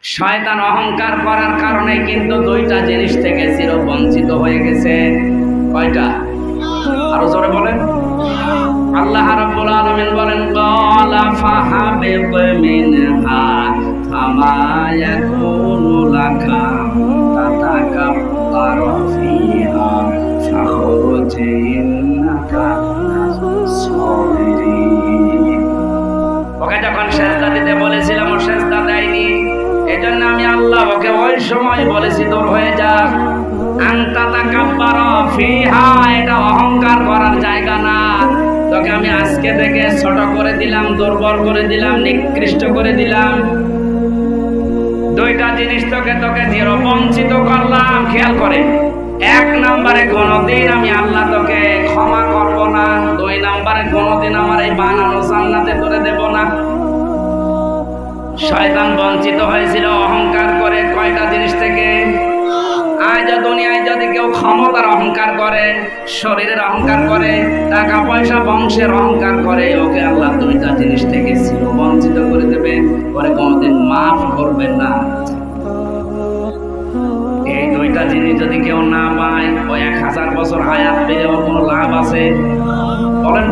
শয়তান অহংকার করার কারণে কিন্তু দুইটা জিনিস থেকে চিরবঞ্চিত হয়ে গেছে। কয়টা? আরো জোরে বলেন। আল্লাহ রাব্বুল আলামিন বলেন, ক্বালা ফাহাবিব মিনহা ফামা ইয়াকুনু লাকা তাতাকাব্বারা ফিহা ফাখরুজ ইন্নাকা মিনাস সাবিরিন। ওকে যখন সেজদা দিতে বলেছিলাম ও সেজদা দেয়নি, এজন্য আমি আল্লাহ ওকে ওই সময় বলেছি দূর হয়ে যা। আনতা তাকাব্বারা ফিহা, এটা অহংকার করার জায়গা না। তোকে আমি আজকে থেকে ছোট করে দিলাম, দুর্বল করে দিলাম, নিকৃষ্ট করে দিলাম। দুইটা জিনিস তোকে চিরবঞ্চিত করলাম। খেয়াল করে, 1 নম্বরে কোনদিন আমি আল্লাহ তোকে ক্ষমা করব না। 2 নম্বরে কোনদিন আমার এই বানানো জান্নাতে তোরে দেব না। শয়তান বঞ্চিত হয়েছিল অহংকার করে কয়টা জিনিস থেকে? আজ দুনিয়ায় যদি কেউ ক্ষমতার অহংকার করে, শরীরের অহংকার করে, টাকা পয়সা বংশের অহংকার করে, ওকে আল্লাহ দুইটা জিনিস থেকে চিরবঞ্চিত করে দেবে, পরে কোনোদিন মাফ করবেন না। এই দুইটা জিনিস যদি কেউ না পায়, ওই 1000 বছর হায়াত পেয়ে ওর কোনো লাভ আছে?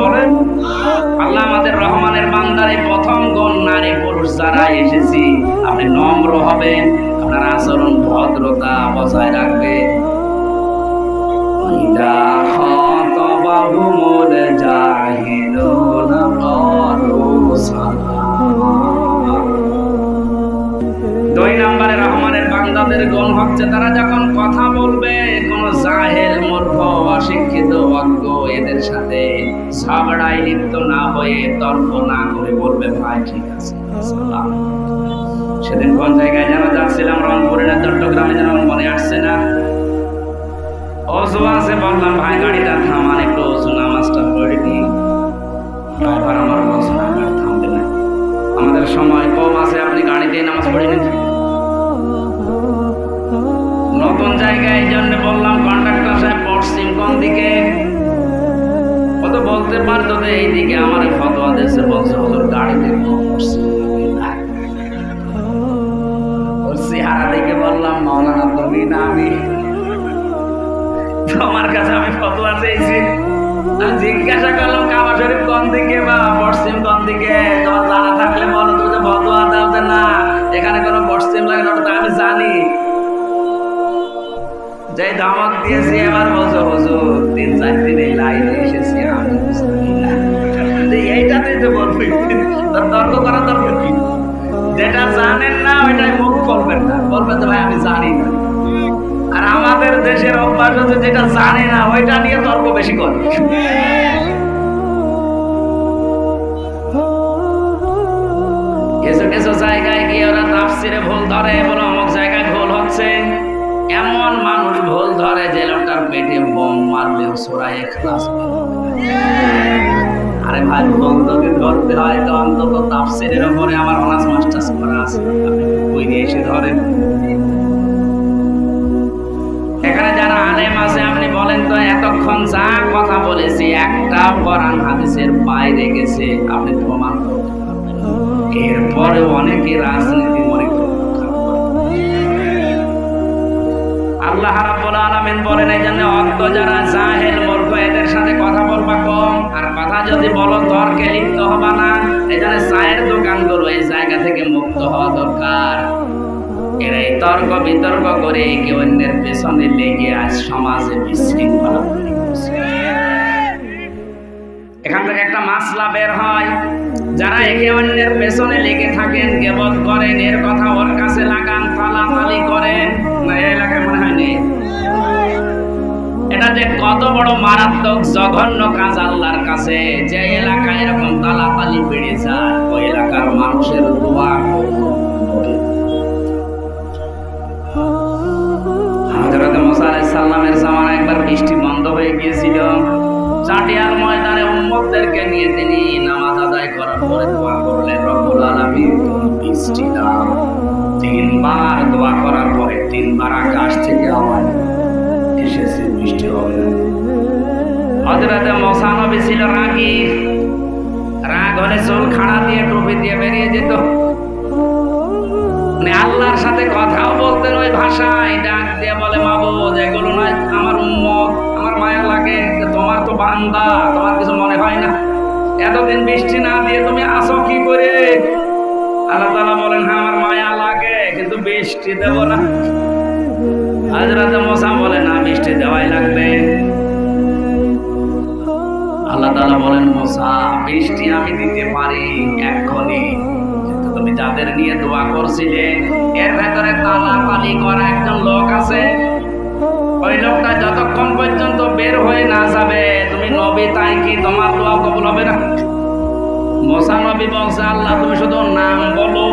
বলেন। আল্লাহ আমাদের রহমানের বান্দার এই প্রথম গুণ, নারী পুরুষ যারা এসেছি, আপনি নম্র হবেন, আপনার আচরণ ভদ্রতা বজায় রাখবে। ইদা খাতাবাহুমুল জাহিলুনা ক্বালু সালামা। 2 নম্বরে রহমানের বান্দাদের গুণ হচ্ছে, তারা যখন কথা বলবে কোন জাহেল, মূর্খ, অশিক্ষিত, অজ্ঞ এদের সাথে ঝগড়ায় লিপ্ত না হয়ে, তর্ক না করে বলবে, ভাই ঠিক আছে সালাম। সেদিন কোন জায়গায় যেন যাচ্ছিলাম, রংপুরে না চট্টগ্রামে, যেন মনে আসছে না, অজু আছে, বললাম ভাই গাড়িটা থামান, একটু অজু নামাজটা পড়ে নি। ড্রাইভার আমার বলছে না, থামবে না, আমাদের সময় কম আছে, আপনি গাড়িতে নামাজ পড়ে নিন। নতুন জায়গায় এই জন্য বললাম, কন্ডাক্টর সাহেব পশ্চিম কোন দিকে? ও তো বলতে পারতো যে এই দিকে, আমার ফতোয়া দেশে বলছে হুজুর গাড়িতে পশ্চিম। ওর চেহারা দেখে বললাম, মাওলানা তুমি না আমি? তোমার কাছে আমি ফতোয়া চেয়েছি, জিজ্ঞাসা করলাম কাবা শরীফ কোন দিকে বা পশ্চিম কোন দিকে, তোমার জানা থাকলে বলো, তুমি তো ফতোয়া দাও যে না এখানে কোনো পশ্চিম লাগে না, ওটা আমি জানি। যে ধমক দিয়েছি, এবার বলছো হুজুর 3-4 দিন এই লাইনে এসেছি আমি বুঝি না, এইটাতেই তো বলবি, তর্ক করা দরকার কি? যেটা জানেন না ওইটাই মুখ করবেন না, বলবেন তো ভাই আমি জানি না। আর আমাদের দেশের অভ্যাস হচ্ছে যেটা জানে না ওইটা নিয়ে তর্ক বেশি করে। কিছু জায়গায় গিয়ে ওরা তাফসিরে ভুল ধরে, বলে অমুক জায়গায় ভুল হচ্ছে। এমন মানুষ ভুল ধরে যে লোকটার পেটে বোম মারলেও সূরা ইখলাস। আরে ভাই, ভুল যদি ধরতে হয় তো অন্তত তাফসিরের উপরে আমার অনার্স মাস্টার্স করা আছে, আপনি কই নিয়ে এসে ধরেন। এখানে যারা আলেম আছে আপনি বলেন তো, এতক্ষণ যা কথা বলেছি একটা কোরআন হাদিসের বাইরে গেছে আপনি প্রমাণ করতে পারবেন? এরপরে অনেকে রাজনীতি মনে করে। আল্লাহ রাব্বুল আলামিন বলেন, এই জন্য অজ্ঞ যারা জাহেল, মূর্খ, এদের সাথে কথা বলবা কম, আর কথা যদি বলো তর্কে লিপ্ত হবা না। এই জন্য চায়ের দোকানগুলো এই জায়গা থেকে মুক্ত হওয়া দরকার। এরা এই তর্ক বিতর্ক করে একে অন্যের পেছনে লেগে আজ সমাজে বিশৃঙ্খলা তৈরি করছে। এখান থেকে একটা মাসলা বের হয়, যারা একে অন্যের পেছনে লেগে থাকেন, গীবত করেন, এর কথা ওর কাছে লাগান, তালাতালি করেন, না এই এলাকায় মনে হয় নেই? এটা যে কত বড় মারাত্মক জঘন্য কাজ আল্লাহর কাছে, যে এলাকায় এরকম তালাতালি বেড়ে যায়, ওই এলাকার মানুষের দোয়া হযরত মুসা আলাইহিস সালামের জামানায় একবার বৃষ্টি বন্ধ হয়ে গিয়েছিল। চাটিয়াল ময়দানে উম্মতদেরকে নিয়ে তিনি নামাজ আদায় করার পরে দোয়া করলেন, রব্বুল আলামিন বৃষ্টি দাও। 3 বার দোয়া করার পরে 3 বার আকাশ থেকে আওয়াজ এসেছে, বৃষ্টি হবে না। হযরত মুসা নবী ছিল রাগী, রাগ হলে চুল খাড়া দিয়ে টুপি দিয়ে বেরিয়ে যেত। উনি আল্লাহর সাথে কথাও বলতেন ওই ভাষায়, ডাক দিয়ে বলে মাবুদ এগুলো নয় আমার উম্মত, আমার মায়া লাগে, তোমার তো বান্দা, তোমার কিছু মনে হয় না? এতদিন বৃষ্টি না দিয়ে তুমি আসো কি করে? আল্লাহ তাআলা বলেন হ্যাঁ আমার মায়া লাগে, কিন্তু বৃষ্টি দেব না। হযরত মুসা বলে না, বৃষ্টি দেওয়াই লাগবে। আল্লাহ তাআলা বলেন মুসা বৃষ্টি আমি দিতে পারি এক্ষুনি, কিন্তু তুমি যাদের নিয়ে দোয়া করছিলে এর ভেতরে তালাতালি করা একজন লোক আছে, ওই লোকটা যতক্ষণ পর্যন্ত বের হয়ে না যাবে তুমি নবী, তাই কি তোমার দোয়া কবুল হবে না? মুসা নবী বলছে আল্লাহ তুমি শুধু নাম বলো,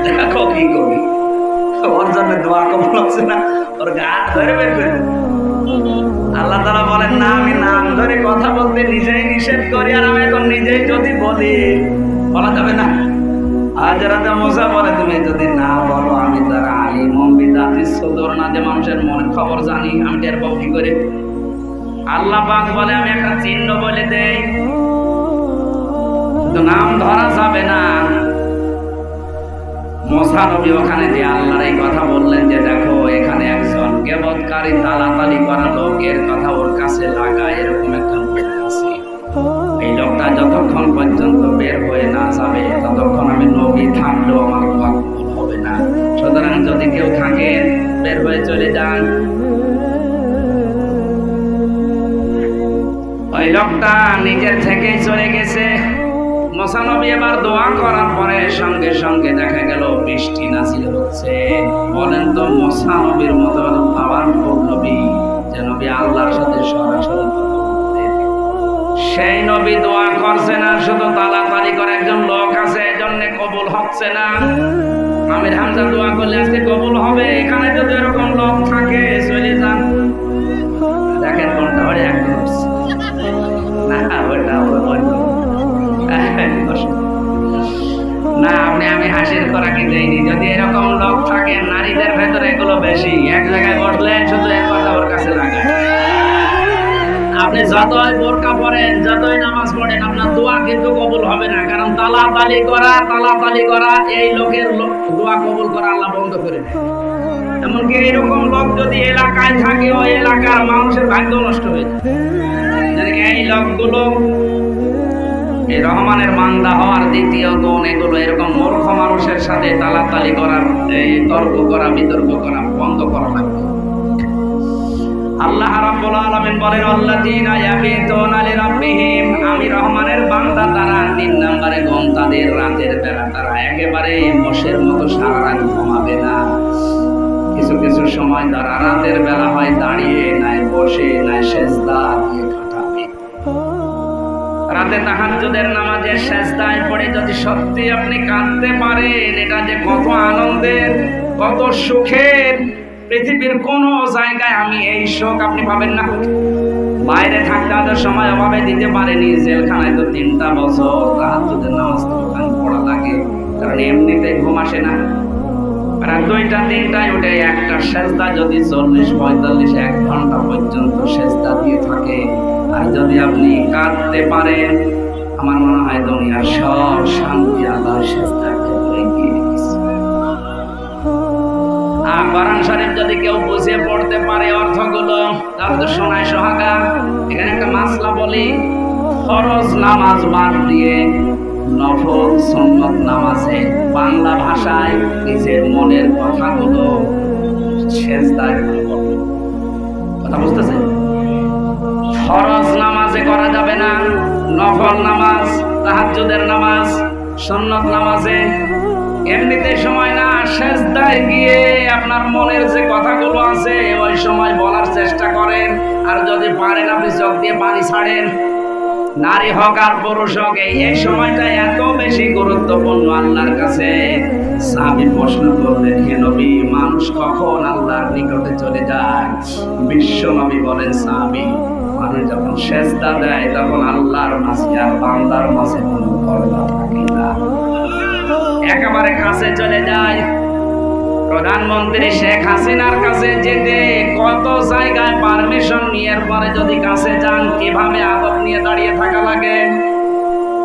দেখো কি করবি। ওর জন্য দোয়া কবুল হচ্ছে না, ওর গাছ ধরে বের করে। আল্লাহ তাআলা বলেন না, আমি নাম ধরে কথা বলতে নিজেই নিষেধ করি, আর আমি এখন নিজেই যদি বলি বলা যাবে না। হযরত মুসা বলে তুমি যদি না বলো আমি তার আলিমুম বিযাতিস সুদূর, না যে মানুষের মনের খবর জানি, আমি টের পাবো কি করে? আল্লাহ পাক বলে আমি একটা চিহ্ন বলে দেই, তো নাম ধরা যাবে না। মুসা নবী ওখানে যে আল্লাহর এই কথা বললেন যে দেখো এখানে একজন গীবতকারী তালাতালি করা লোকের কথা ওর কাছে লাগায়, এরকম একটা লোক আছে, এই লোকটা যতক্ষণ পর্যন্ত বের হয়ে না যাবে ততক্ষণ আমি নবী থাকলেও আমার দোয়া কবুল হবে না। সুতরাং যদি কেউ থাকে বের হয়ে চলে যান। ওই লোকটা নিজের থেকেই চলে গেছে। মুসা নবী এবার দোয়া করার পরে সঙ্গে সঙ্গে দেখা গেল বৃষ্টি নাজিল হচ্ছে। বলেন তো মুসা নবীর মতো পাওয়ারফুল নবী, যে নবী আল্লাহর সাথে সরাসরি কথা বলতেন, সেই নবী দোয়া করছে না, শুধু তালাতালি করে একজন লোক আছে এজন্য কবুল হচ্ছে না। আমির হামজা দোয়া করলে আজকে কবুল হবে। এখানে যদি এরকম লোক থাকে চলে যান। দেখেন কোনটা ওই একদম না, ওটা না আপনি আমি হাসির খোরাকি দেইনি। যদি এরকম লোক থাকে, নারীদের ভেতরে এগুলো বেশি, এক জায়গায় বসলেন শুধু এক কথা ওর কাছে লাগায়। আপনি যতই বোরকা পড়েন, যতই নামাজ পড়েন, আপনার দোয়া কিন্তু কবুল হবে না। কারণ তালাতালি করা এই লোকের দোয়া কবুল করা আল্লাহ বন্ধ করে দেয়। এমনকি এইরকম লোক যদি এলাকায় থাকে, ওই এলাকার মানুষের ভাগ্য নষ্ট হয়ে যায়। এই লোকগুলো এই রহমানের বান্দা হওয়ার দ্বিতীয় গুণ এগুলো, এরকম মূর্খ মানুষের সাথে তালাতালি করার, এই তর্ক করা, বিতর্ক করা বন্ধ করা লাগবে। আল্লাহ রাব্বুল আলামিন বলেন আল্লাযীনা ইয়াবিতুনা লিরাব্বিহিম, আমি রহমানের বান্দা তারা 3 নম্বরে গুণ তাদের, রাতের বেলা তারা একেবারে মোষের মতো সারা রাত ঘুমাবে না। কিছু কিছু সময় তারা রাতের বেলা হয় দাঁড়িয়ে, নাই বসে, নাই সেজদা দিয়ে কাটাবে। রাতে তাহাজ্জুদের নামাজে সেজদায় পড়ে যদি সত্যি আপনি কাঁদতে পারেন, এটা যে কত আনন্দের, কত সুখের। পৃথিবীর কোন জায়গায় আমি এই শোক আপনি পাবেন না। বাইরে থাকতে হয়তো সময় অভাবে দিতে পারেনি, জেলখানায় তো 3টা বছর তাহাজ্জুদের নামাজ তো পড়া লাগে, কারণ এমনিতে ঘুম আসে না। রাত 2টা 3টায় উঠে একটা সেজদা যদি 40-45 1 ঘন্টা পর্যন্ত সেজদা দিয়ে থাকে, আর যদি আপনি কাঁদতে পারেন, আমার মনে হয় দুনিয়ার সব শান্তি আল্লাহর সেজদায় গিয়ে গেছে। কোরআন শরীফ যদি কেউ বুঝে পড়তে পারে অর্থগুলো, তাহলে তো শোনায় সোহাগা। এখানে একটা মাসলা বলি, ফরজ নামাজ বাদ দিয়ে নফল সুন্নত নামাজে বাংলা ভাষায় নিজের মনের কথাগুলো সেজদায় বলবে। কথা বুঝতেছেন? ফরজ নামাজে করা যাবে না, নফল নামাজ, তাহাজ্জুদের নামাজ, সুন্নত নামাজে এমনিতে সময় না, সেজদায় গিয়ে আপনার মনের যে কথাগুলো আছে ওই সময় বলার চেষ্টা করেন। আর যদি পারেন আপনি চোখ দিয়ে পানি ছাড়েন। নারী হোক আর পুরুষ হোক, এই সময়টা এত বেশি গুরুত্বপূর্ণ আল্লাহর কাছে। সাহাবী প্রশ্ন করলেন, হে নবী, মানুষ কখন আল্লাহর নিকটে চলে যায়? বিশ্ব নবী বলেন, সাহাবী, মানুষ যখন সেজদা দেয় তখন আল্লাহর মাঝে আর বান্দার মাঝে কোনো পর্দা থাকে না, একেবারে কাছে চলে যায়। প্রধানমন্ত্রী শেখ হাসিনার কাছে যেতে কত জায়গায় পারমিশন নিয়ে পরে যদি কাছে যান, কিভাবে আদব নিয়ে দাঁড়িয়ে থাকা লাগে।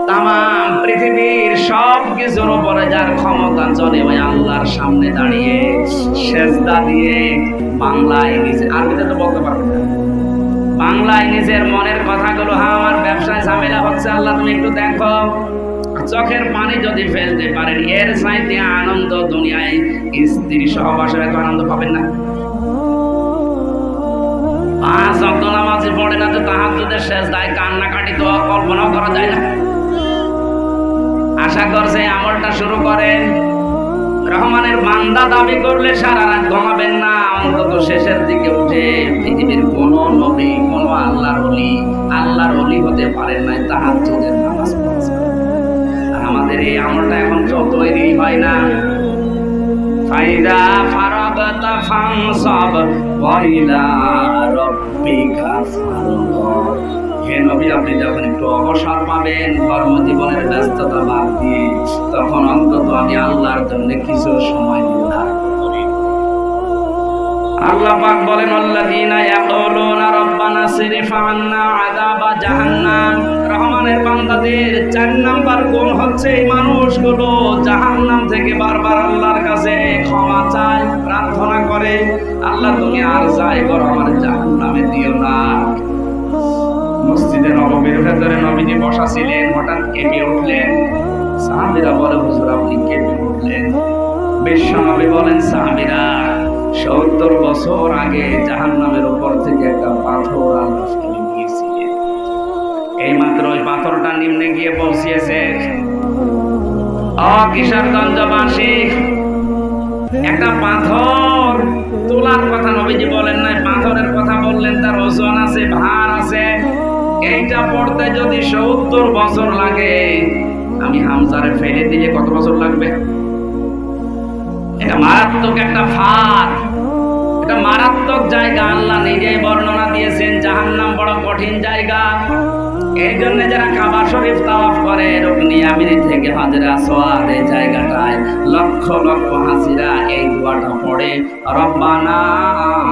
তামাম পৃথিবীর সব কিছুর উপরে যার ক্ষমতা চলে ওই আল্লাহর সামনে দাঁড়িয়ে সেজদা দিয়ে বাংলায় নিজে, আরবিতে তো বলতে পারবে না, বাংলায় নিজের মনের কথাগুলো, হ্যাঁ আমার ব্যবসায় ঝামেলা হচ্ছে আল্লাহ তুমি একটু দেখো, চোখের পানি যদি ফেলতে পারেন এর চাইতে আনন্দ দুনিয়ায় স্ত্রী সহবাসের এত আনন্দ পাবেন না। 5 ওয়াক্ত নামাজই পড়ে না তো তাহাজ্জুদের সেজদায় কান্নাকাটি তো কল্পনাও করা যায় না। আশা করছে আমলটা শুরু করেন, রহমানের বান্দা দাবি করলে সারা রাত ঘুমাবেন না, অন্তত শেষের দিকে উঠে পৃথিবীর কোন নবী কোন আল্লাহর ওলি হতে পারেন নাই তাহাজ্জুদের নামাজ পড়েছে। আমাদের এই আমলটা এখন তৈরি হয় না। ফাইদা ফারাগতা ফানসাব ওয়া ইলা রাব্বিকা ফারগাব। হে নবী, আপনি যখন একটু অবসর পাবেন কর্মজীবনের ব্যস্ততা বাদ দিয়ে, তখন অন্তত আমি আল্লাহর জন্য কিছু সময় নির্ধারণ করি। আল্লাহ পাক বলেন আল্লাযীনা ইয়াকুলুনা রাব্বানা সিরিফ আন্না আযাবা জাহান্নাম। রহমানের বান্দাদের 4 নাম্বার গুণ হচ্ছে এই মানুষগুলো জাহান্নাম থেকে বারবার আল্লাহর কাছে ক্ষমা চায়, প্রার্থনা করে, আল্লাহ তুমি আর যাই করো আমার জাহান্নামে দিও না। মসজিদে নববীর ভেতরে নবীজি বসা ছিলেন, হঠাৎ কেঁপে উঠলেন। সাহাবীরা বলে হুজুর আপনি কেঁপে উঠলেন? বিশ্বনবী বলেন সাহাবীরা 70 বছর আগে জাহান্নামের উপর থেকে একটা পাথর আল্লাহ ফেলে দিয়েছিলেন, এইমাত্র ওই পাথরটা নিম্নে গিয়ে পৌঁছিয়েছে। কিশোরগঞ্জবাসী একটা পাথর তোলার কথা নবীজি বলেন নাই, পাথরের কথা বললেন, তার ওজন আছে, ভার আছে। এইটা পড়তে যদি 70 বছর লাগে, আমি হামজারে ফেলে দিলে কত বছর লাগবে? এটা মারাত্মক একটা ফাঁদ, এটা মারাত্মক জায়গা। আল্লাহ নিজেই বর্ণনা দিয়েছেন জাহান্নাম বড় কঠিন জায়গা। এই জন্য যারা কাবা শরীফ তাওয়াফ করে রুকনি ইয়ামিনি থেকে হাজরা আসওয়াদ, এই জায়গাটায় লক্ষ লক্ষ হাজিরা এই দোয়াটা পড়ে, রব্বানা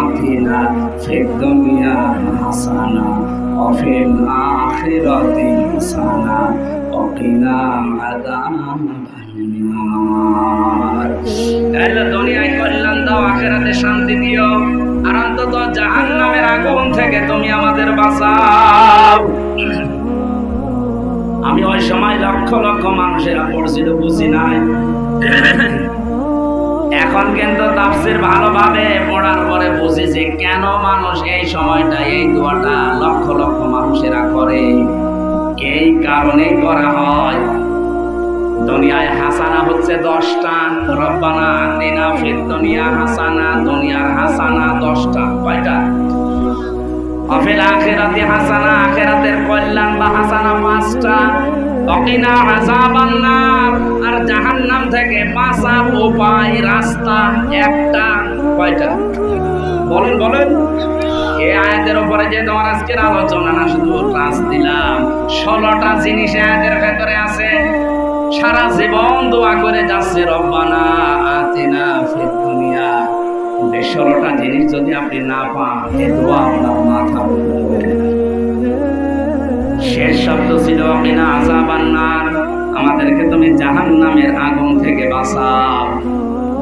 আতিনা ফিদ দুনিয়া হাসানা ওয়া ফিল আখিরাতি হাসানা ওয়া কিনা আযাবান্নার। আল্লাহ দুনিয়ায় কল্যাণ দাও, আখিরাতে শান্তি দিও, আর অন্তত জাহান্নামের আগুন থেকে তুমি আমাদের বাঁচাও। আমি ওই সময় লক্ষ লক্ষ মানুষেরা পড়ছিল, বুঝি নাই। এখন কিন্তু তাফসীর ভালোভাবে পড়ার পরে বুঝেছি কেন মানুষ এই সময়টা এই দোয়াটা লক্ষ লক্ষ মানুষেরা করে। এই কারণেই করা হয়। দুনিয়ায় হাসানা হচ্ছে 10টা, রব্বানা আতিনা ফিদ দুনিয়া হাসানা, দুনিয়ার হাসানা 10টা, কয়টা? অফিল আখিরাতি হাসানা, আখিরাতের কল্যাণ বা হাসানা 5টা, ওয়াকিনা আযাবান্নার, আর জাহান্নাম থেকে বাঁচার উপায় রাস্তা 1টা, কয়টা? বলেন বলেন। এই আয়াতের উপরে যে তোমার আজকের আলোচনা না, শুধু ক্লাস দিলাম, 16টা জিনিস আয়াতের ভেতরে আছে। সারা জীবন দোয়া করে যাচ্ছে রব্বানা আতিনা ফিদ দুনিয়া। 16টা জিনিস যদি আপনি না পান, এই দোয়া আপনার মাথার উপরে ওঠে না। শেষ শব্দ ছিল ওয়াকিনা আযাবান্নার, আমাদেরকে তুমি জাহান্নামের আগুন থেকে বাঁচাও।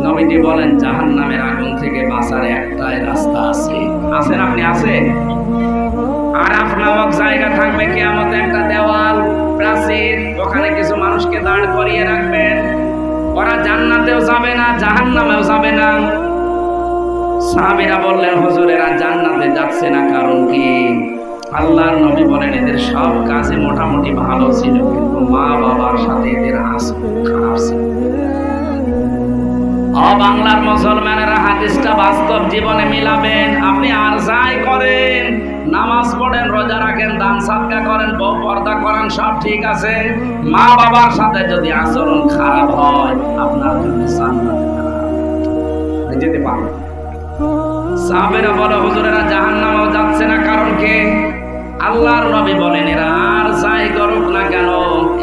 নবীজি বলেন জাহান্নামের আগুন থেকে বাঁচার একটাই রাস্তা আছে। আছেন আপনি? আছে। আরাফ নামক জায়গা থাকবে, কিয়ামতে একটা দেওয়াল প্রাচীর, ওখানে কিছু মানুষকে দাঁড় করিয়ে রাখবেন। ওরা জান্নাতেও যাবে না, জাহান্নামেও যাবে না। সাহাবীরা বললেন হুজুর এরা জান্নাতে যাচ্ছে না, কারণ কি? আল্লাহর নবী বলেন এদের সব কাজে মোটামুটি ভালো ছিল, কিন্তু মা বাবার সাথে এদের আচরণ খারাপ ছিল। বাংলার মুসলমানেরা হাদিসটা বাস্তব জীবনে মিলাবেন। আপনি আর যাই করেন, নামাজ পড়েন, রোজা রাখেন, দান সাদকা করেন, বউ পর্দা করেন, সব ঠিক আছে। মা বাবার সাথে যদি আচরণ খারাপ হয়, আপনার জন্য জান্নাতে যেতে পারবেন। সাহাবেরা বলে হুজুরেরা জাহান্নামেও যাচ্ছে না, কারণ কি? আল্লাহর নবী বলেন এরা আর যাই করুক না কেন,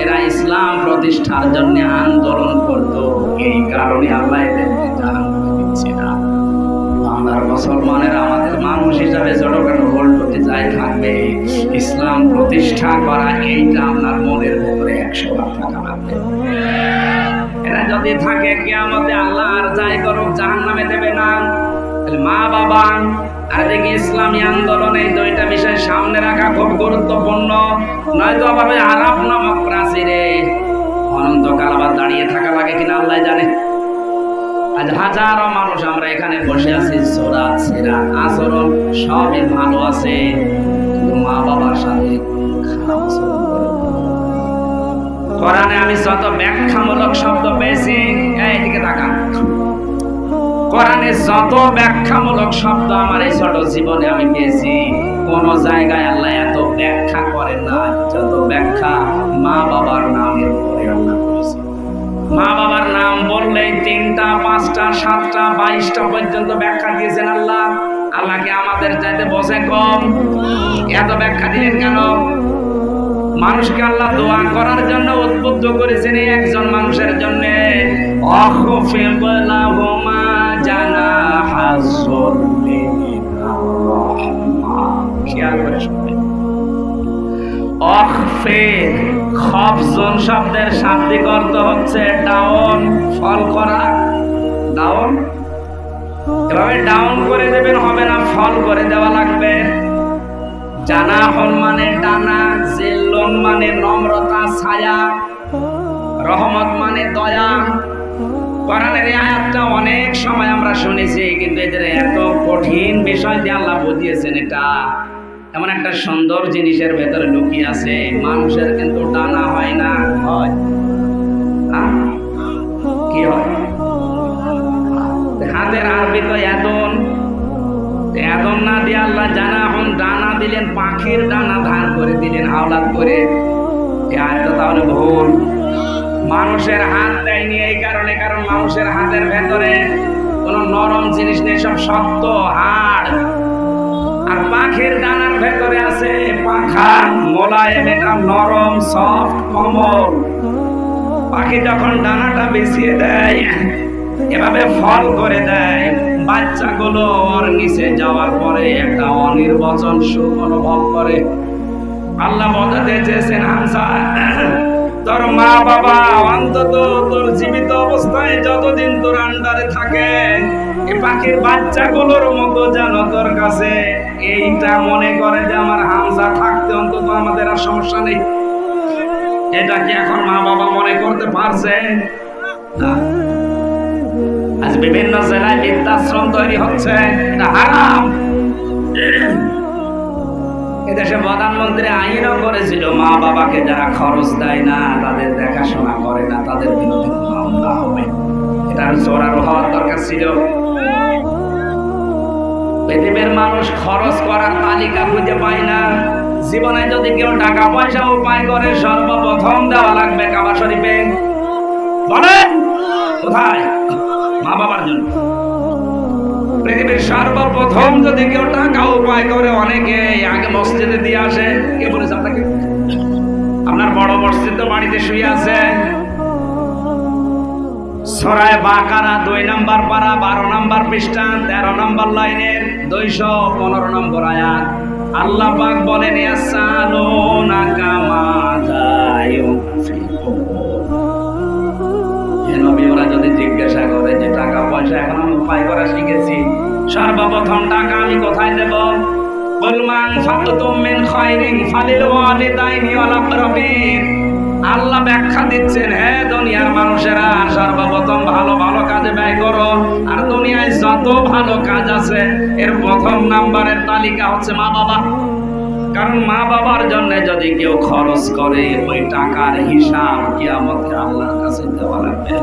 এরা ইসলাম প্রতিষ্ঠার জন্য আন্দোলন করত, এই কারণে আল্লাহ এদেরকে জাহান্নামে দিচ্ছে না। বাংলার মুসলমানেরা আমাদের মানুষ হিসাবে ছোটখাটো ভুল করতে যাই থাকবে, ইসলাম প্রতিষ্ঠা করা, এইটা আপনার মনের ভেতরে 100 বার থাকা লাগবে। এটা যদি থাকে কিয়ামতে আল্লাহ আর যাই করুক জাহান্নামে দেবে না। মা বাবা আর দেখি ইসলামী আন্দোলনে এই দুইটা বিষয় সামনে রাখা খুব গুরুত্বপূর্ণ। নয়তো আবার আরাফ নামক প্রাচীরে অনন্তকাল আবার দাঁড়িয়ে থাকা লাগে কিনা আল্লাহ জানে। আজ হাজারো মানুষ আমরা এখানে বসে আছি, সোরাত সিরাত আচরণ সবই ভালো আছে, কিন্তু মা বাবার সাথে খারাপ আচরণ করে। কোরআনে আমি যত ব্যাখ্যামূলক শব্দ পেয়েছি, এইদিকে তাকান, কোরআনে যত ব্যাখ্যামূলক শব্দ আমার এই ছোট জীবনে আমি পেয়েছি, কোন জায়গায় আল্লাহ এত ব্যাখ্যা করেন না যত ব্যাখ্যা মা বাবার নামের উপরে আল্লাহ করেছে। মা বাবার নাম বললেই 3টা 5টা 7টা 22টা পর্যন্ত ব্যাখ্যা দিয়েছেন আল্লাহ। আল্লাহকে আমাদের চাইতে বসে কম, এত ব্যাখ্যা দিলেন কেন? মানুষকে আল্লাহ দোয়া করার জন্য উদ্বুদ্ধ করেছেন এই একজন মানুষের জন্য। অখফিদ লাহুমা জানাহাজ যুল্লি মিনার রাহমা। খেয়াল করে শুনবেন, অখফিদ খফজন শব্দের শাব্দিক অর্থ হচ্ছে ডাউন, ফল করা। ডাউন, এভাবে ডাউন করে দেবেন হবে না, ফল করে দেওয়া লাগবে। জানাহন মানে ডানা, জিল্লুন মানে নম্রতা ছায়া, রহমত মানে দয়া। কোরআনের এই আয়াতটা অনেক সময় আমরা শুনেছি, কিন্তু এদের এত কঠিন বিষয় দিয়ে আল্লাহ বুঝিয়েছেন। এটা এমন একটা সুন্দর জিনিসের ভেতরে লুকিয়ে আছে। মানুষের কিন্তু ডানা হয় না, হয় কি হয়? হাতের আরবি তো এদন, এদন না দিয়ে আল্লাহ জানাহন ডানা দিলেন, পাখির ডানা ধার করে দিলেন আওলাদ করে। এই আয়াতটা তাহলে ভুল। মানুষের হাত দেয়নি এই কারণে, কারণ মানুষের হাতের ভেতরে কোনো নরম জিনিস নেই, সব শক্ত হাড়। আর পাখির ডানার ভেতরে আছে পাখা, মোলায়েম, এটা নরম সফট কোমল। পাখি যখন ডানাটা বিছিয়ে দেয়, এভাবে ফল করে দেয়, বাচ্চাগুলো ওর নিচে যাওয়ার পরে একটা অনির্বচন সুখ অনুভব করে। আল্লাহ বোঝাতে চেয়েছেন, হামজা তোর মা বাবা অন্তত তোর জীবিত অবস্থায় যতদিন তোর আন্ডারে থাকে, এই পাখির বাচ্চাগুলোর মতো যেন তোর কাছে এইটা মনে করে যে আমার হামজা থাকতে অন্তত আমাদের আর সমস্যা নেই। এটা কি এখন মা বাবা মনে করতে পারছে না? আজ বিভিন্ন জেলায় বৃদ্ধাশ্রম তৈরি হচ্ছে, এটা হারাম। এদেশে প্রধানমন্ত্রী আইনও করেছিল, মা বাবাকে যারা খরচ দেয় না, তাদের দেখাশোনা করে না, তাদের বিরুদ্ধে মামলা হবে। এটা জোরালো হওয়ার দরকার ছিল। পৃথিবীর মানুষ খরচ করার তালিকা খুঁজে পায় না। জীবনে যদি কেউ টাকা পয়সা উপায় করে, সর্বপ্রথম দেওয়া লাগবে কাবা শরীফে। বলেন কোথায়? মা বাবার জন্য। পৃথিবীর সর্বপ্রথম যদি কেউ টাকা উপায় করে, অনেকে আগে মসজিদে দিয়ে আসে। কে বলেছে আপনাকে? আপনার বড় মসজিদ তো বাড়িতে শুয়ে আছে। সূরা বাকারা 2 নম্বর পারা 12 নম্বর পৃষ্ঠা 13 নম্বর লাইনের 215 নম্বর আয়াত। আল্লাহ পাক বলেন, ইয়াসালুনাকা মাযা ইউনফিকুন। নবীরা যদি জিজ্ঞাসা করে যে টাকা পয়সা এখন আমি উপায় করা শিখেছি, সর্বপ্রথম টাকা আমি কোথায় দেব? কুল মা আনফাকতুম মিন খায়রিন ফালিল ওয়ালিদাইনি ওয়াল আকরাবিন। আল্লাহ ব্যাখ্যা দিচ্ছেন, হে দুনিয়ার মানুষেরা, সর্বপ্রথম ভালো ভালো কাজে ব্যয় করো। আর দুনিয়ায় যত ভালো কাজ আছে, এর প্রথম নাম্বারের তালিকা হচ্ছে মা বাবা। কারণ মা বাবার জন্য যদি কেউ খরচ করে, ওই টাকার হিসাব কিয়ামতে আল্লাহর কাছে দেওয়া লাগবে।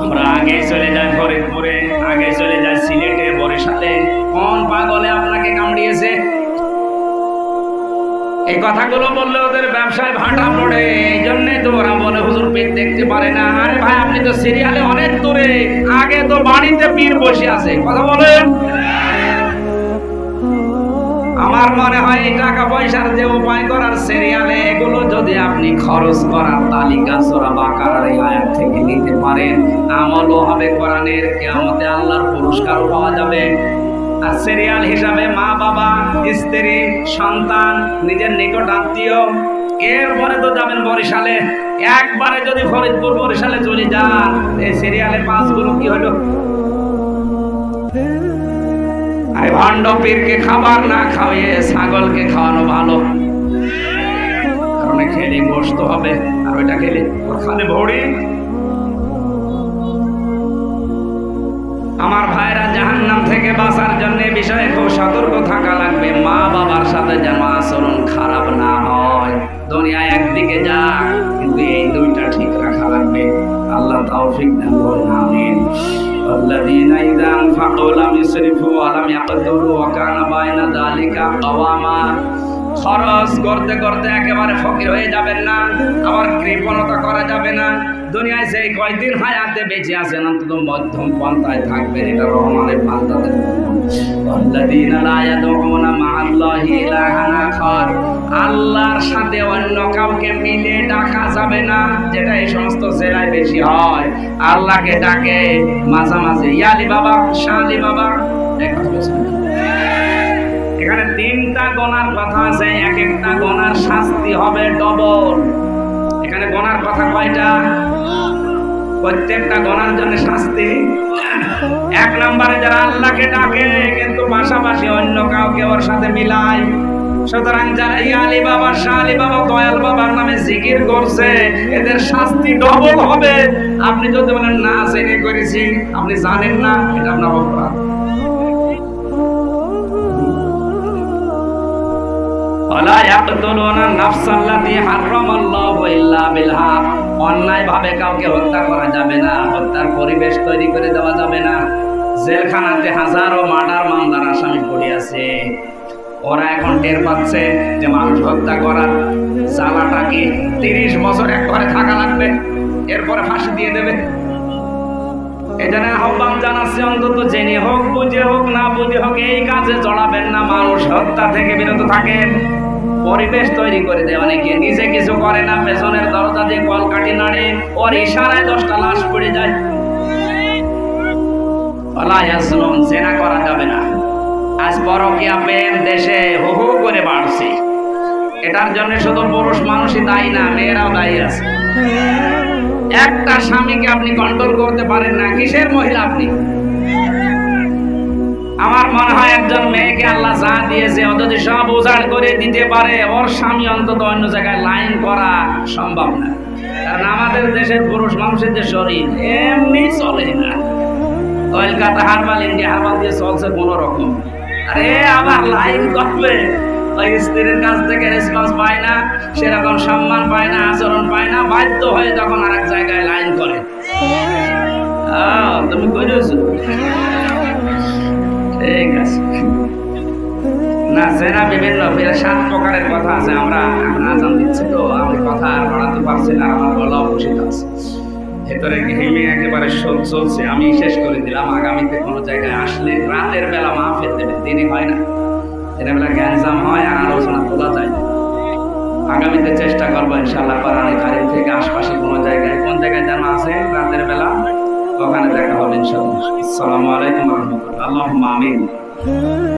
আমরা আগে চলে যাই ফরিদপুরে, আগে চলে যাই সিলেটে, বরিশালে। কোন পাগলে আপনাকে কামড়িয়েছে? এই কথাগুলো বললে ওদের ব্যবসায় ভাটা পড়ে। এই জন্যই তো ওরা বলে হুজুর পীর দেখতে পারে না। আরে ভাই, আপনি তো সিরিয়ালে অনেক দূরে, আগে তো বাড়িতে পীর বসে আছে। কথা বলেন। আমার মনে হয় এই টাকা পয়সার যে উপায় করার সিরিয়ালে, এগুলো যদি আপনি খরচ করার তালিকা সূরা বাকারার এই আয়াত থেকে নিতে পারেন, আমলও হবে কোরআনের, কিয়ামতে আল্লাহর পুরস্কারও পাওয়া যাবে। আর সিরিয়াল হিসাবে মা বাবা, স্ত্রী, সন্তান, নিজের নিকট আত্মীয়। এরপরে তো যাবেন বরিশালে। একবারে যদি ফরিদপুর বরিশালে চলে যান, এই সিরিয়ালে 5 গুলো কি হলো? আরে ভণ্ড পীরকে খাবার না খাওয়িয়ে ছাগলকে খাওয়ানো ভালো। কারণ খেলে গোশত হবে, আর ওইটা খেলে খালে ভরি। আমার ভাইরা, জাহান্নাম থেকে বাঁচার জন্য বিষয়ে খুব সতর্ক থাকা লাগবে। মা বাবার সাথে যেন আচরণ খারাপ না হয়। দুনিয়া একদিকে যাক, কিন্তু এই দুইটা ঠিক রাখা লাগবে। আল্লাহ তৌফিক দান করুন, আমিন। الذين إذا أنفقوا لم يسرفوا ولم يقتروا وكان بين ذلك قواما। খরচ করতে করতে একেবারে ফকির হয়ে যাবেন না, আবার কৃপণতা করা যাবে না। দুনিয়ায় সেই কয়দিন হায়াতে বেঁচে আছেন, অন্তত মধ্যম পন্থায় থাকবেন। এটা রহমানের বান্দাদের আল্লাযীনা লা ইয়াদউনা মা'আল্লাহি ইলাহান আখার। আল্লাহর সাথে অন্য কাউকে মিলে ডাকা যাবে না, যেটা এই সমস্ত জেলায় বেশি হয়। আল্লাহকে ডাকে মাঝামাঝি ইয়ালি বাবা, শালি বাবা। এখানে 3টা গোনার কথা আছে, এক একটা গোনার শাস্তি হবে ডবল। এখানে গোনার কথা কয়টা? প্রত্যেকটা গোনার জন্য শাস্তি। 1 নম্বরে যারা আল্লাহকে ডাকে কিন্তু পাশাপাশি অন্য কাউকে ওর সাথে মিলায়, সুতরাং যারা ইয়ালি বাবা, শালি বাবা, দয়াল বাবার নামে জিকির করছে, এদের শাস্তি ডবল হবে। আপনি যদি বলেন না জেনে করেছি, আপনি জানেন না, এটা আপনার অপরাধ। অন্যায় ভাবে কাউকে হত্যা করা যাবে না, হত্যার পরিবেশ তৈরি করে দেওয়া যাবে না। জেলখানাতে হাজারো মার্ডার মামলার আসামি পড়ে আছে। ওরা এখন টের পাচ্ছে যে মানুষ হত্যা করার জ্বালাটাকে 30 বছর একবারে থাকা লাগবে, এরপরে ফাঁসি দিয়ে দেবে। এজন্য আহ্বান জানাচ্ছি, অন্তত জেনে হোক, বুঝে হোক, না বুঝে হোক, এই কাজে জড়াবেন না। মানুষ হত্যা থেকে বিরত থাকেন। পরিবেশ তৈরি করে দেয় অনেকে, নিজে কিছু করে না, পেছনের দরজা দিয়ে কলকাঠি নাড়ে, ওর ইশারায় 10টা লাশ পড়ে যায়। জেনা করা যাবে না। আজ পরকীয়া প্রেম দেশে হু হু করে বাড়ছে। এটার জন্য শুধু পুরুষ মানুষই দায়ী না, মেয়েরাও দায়ী আছে। একটা স্বামীকে আপনি কন্ট্রোল করতে পারেন না, কিসের মহিলা আপনি? আমার মনে হয় একজন মেয়েকে আল্লাহ যা দিয়েছে, ও যদি সব উজাড় করে দিতে পারে, ওর স্বামী অন্তত অন্য জায়গায় লাইন করা সম্ভব না। কারণ আমাদের দেশের পুরুষ মানুষের যে শরীর এমনি চলে না। কলকাতা হারবাল, ইন্ডিয়া হারবাল দিয়ে চলছে কোন রকম। আরে আবার লাইন করবে, ওই স্ত্রীর কাছ থেকে রেসপন্স পায় না, সেরকম সম্মান পায় না, আচরণ পায় না, বাধ্য হয়ে যখন আরেক জায়গায় লাইন করে। তুমি করেছো ঠিক আছে না? জেনা বিভিন্ন 7 প্রকারের কথা আছে। আমরা এখন আজান দিচ্ছি তো আমি কথা আর বাড়াতে পারছি না, আমার গলা অবশিত আছে। ভেতরে ঘেমে একেবারে চলছে। আমি শেষ করে দিলাম। আগামীতে কোনো জায়গায় আসলে রাতের বেলা মাহফিল দেবে, দিনে হয় না। দিনের বেলা গ্যাঞ্জাম হয় আর আলোচনা তোলা যায় না। আগামীতে চেষ্টা করবো ইনশাআল্লাহ কোরআনে কারীম থেকে আশপাশে কোনো জায়গায়, কোন জায়গায় যেন আছে রাতের বেলা, ওখানে দেখা হবে ইনশাআল্লাহ। আসসালামু আলাইকুম ওয়া রাহমাতুল্লাহ। আল্লাহুম্মা আমিন।